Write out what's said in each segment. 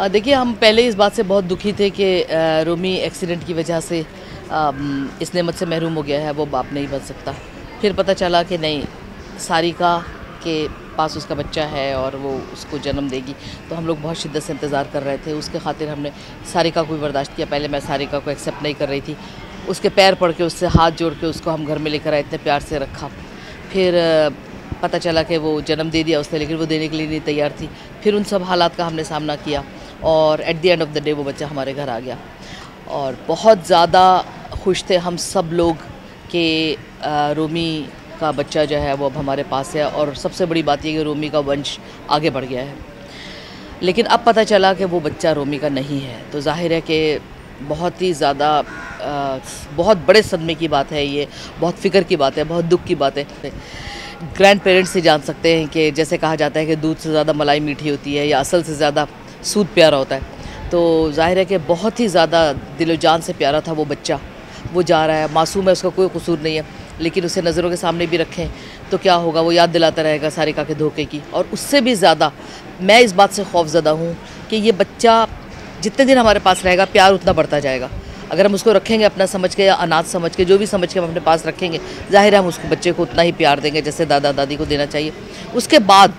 देखिए, हम पहले इस बात से बहुत दुखी थे कि रोमी एक्सीडेंट की वजह से इस नेमत से महरूम हो गया है, वो बाप नहीं बन सकता। फिर पता चला कि नहीं, सारिका के पास उसका बच्चा है और वो उसको जन्म देगी। तो हम लोग बहुत शिद्दत से इंतज़ार कर रहे थे। उसके खातिर हमने सारिका को भी बर्दाश्त किया। पहले मैं सारिका को एक्सेप्ट नहीं कर रही थी। उसके पैर पड़ के, उससे हाथ जोड़ के उसको हम घर में लेकर आए, इतने प्यार से रखा। फिर पता चला कि वो जन्म दे दिया उसने, लेकिन वो देने के लिए नहीं तैयार थी। फिर उन सब हालात का हमने सामना किया और at the end of the day वो बच्चा हमारे घर आ गया। और बहुत ज़्यादा खुश थे हम सब लोग कि रोमी का बच्चा जो है वो अब हमारे पास है। और सबसे बड़ी बात ये कि रोमी का वंश आगे बढ़ गया है। लेकिन अब पता चला कि वो बच्चा रोमी का नहीं है। तो जाहिर है कि बहुत ही ज़्यादा बहुत बड़े सदमे की बात है ये, बहुत फ़िक्र की बात है, बहुत दुख की बात है। ग्रैंड पेरेंट्स से जान सकते हैं कि जैसे कहा जाता है कि दूध से ज़्यादा मलाई मीठी होती है, या असल से ज़्यादा सूद प्यारा होता है। तो जाहिर है कि बहुत ही ज़्यादा दिलो जान से प्यारा था वो बच्चा। वो जा रहा है, मासूम है, उसका कोई कसूर नहीं है, लेकिन उसे नज़रों के सामने भी रखें तो क्या होगा, वो याद दिलाता रहेगा सारिका के धोखे की। और उससे भी ज़्यादा मैं इस बात से खौफज़दा हूँ कि ये बच्चा जितने दिन हमारे पास रहेगा, प्यार उतना बढ़ता जाएगा। अगर हम उसको रखेंगे अपना समझ के या अनाथ समझ के, जो भी समझ के हम अपने पास रखेंगे, ज़ाहिर है हम उसको बच्चे को उतना ही प्यार देंगे जैसे दादा दादी को देना चाहिए। उसके बाद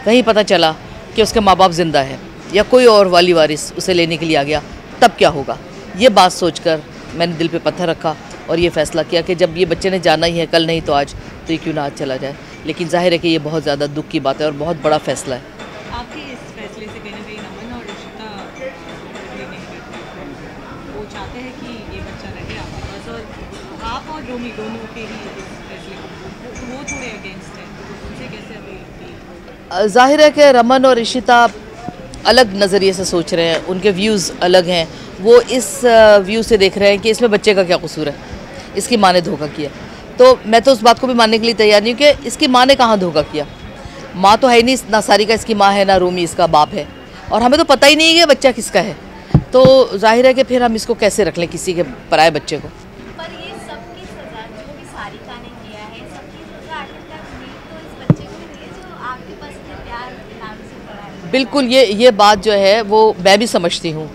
कहीं पता चला कि उसके माँ बाप ज़िंदा है या कोई और वाली वारिस उसे लेने के लिए आ गया, तब क्या होगा। ये बात सोचकर मैंने दिल पे पत्थर रखा और ये फ़ैसला किया कि जब ये बच्चे ने जाना ही है, कल नहीं तो आज, तो ये क्यों ना आज चला जाए। लेकिन जाहिर है कि ये बहुत ज़्यादा दुख की बात है और बहुत बड़ा फ़ैसला है। आपके इस फैसले से कहीं ना कहीं रमन और रिश्ता वो चाहते हैं कि ये बच्चा रहे आपके पास, और आप और रोमी दोनों के ही इस फैसले वो थोड़े अगेंस्ट हैं, उनसे कैसे अभी? ज़ाहिर है कि रमन और इशिता अलग नज़रिए से सोच रहे हैं, उनके व्यूज़ अलग हैं। वो इस व्यू से देख रहे हैं कि इसमें बच्चे का क्या कसूर है, इसकी माँ ने धोखा किया। तो मैं तो उस बात को भी मानने के लिए तैयार नहीं हूँ कि इसकी माँ ने कहाँ धोखा किया। माँ तो है ही नहीं, ना सारिका इसकी माँ है, ना रोमी इसका बाप है, और हमें तो पता ही नहीं है कि बच्चा किसका है। तो जाहिर है कि फिर हम इसको कैसे रख लें, किसी के पराए बच्चे को। पर ये सबकी सजा जो भी सारिका ने किया है, सबकी सजा आखिरकार मिली तो इस बच्चे को मिली है जो आपके पास इतने प्यार नाम से पड़ा है। बिल्कुल, ये बात जो है वो मैं भी समझती हूँ।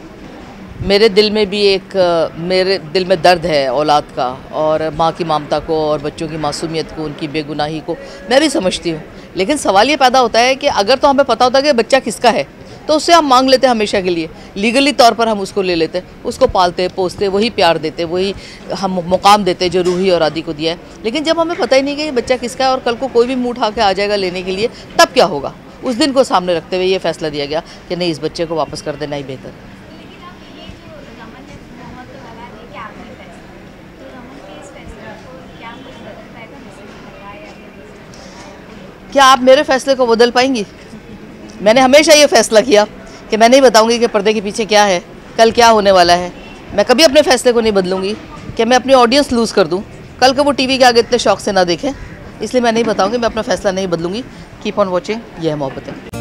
मेरे दिल में दर्द है औलाद का, और माँ की ममता को, और बच्चों की मासूमियत को, उनकी बेगुनाही को मैं भी समझती हूँ। लेकिन सवाल ये पैदा होता है कि अगर तो हमें पता होता कि बच्चा किसका है, तो उससे हम मांग लेते हमेशा के लिए, लीगली तौर पर हम उसको ले लेते, उसको पालते पोसते, वही प्यार देते, वही हम मुकाम देते जो रूही और आदि को दिया है। लेकिन जब हमें पता ही नहीं कि ये बच्चा किसका है और कल को कोई भी मुँह उठा के आ जाएगा लेने के लिए, तब क्या होगा। उस दिन को सामने रखते हुए ये फैसला दिया गया कि नहीं, इस बच्चे को वापस कर देना ही बेहतर है। लेकिन अब ये जो रमन ने मोहर तो लगा दी कि आखिरी फैसला, तो रमन के इस फैसले को क्या कुछ बदल पाएगा, क्या आप मेरे फैसले को बदल पाएंगी? मैंने हमेशा ये फैसला किया कि मैं नहीं बताऊंगी कि पर्दे के पीछे क्या है, कल क्या होने वाला है। मैं कभी अपने फैसले को नहीं बदलूंगी कि मैं अपनी ऑडियंस लूज़ कर दूं, कल को वो टीवी के आगे इतने शौक से ना देखें। इसलिए मैं नहीं बताऊंगी, मैं अपना फैसला नहीं बदलूंगी। कीप ऑन वॉचिंग, ये है मोहब्बतें।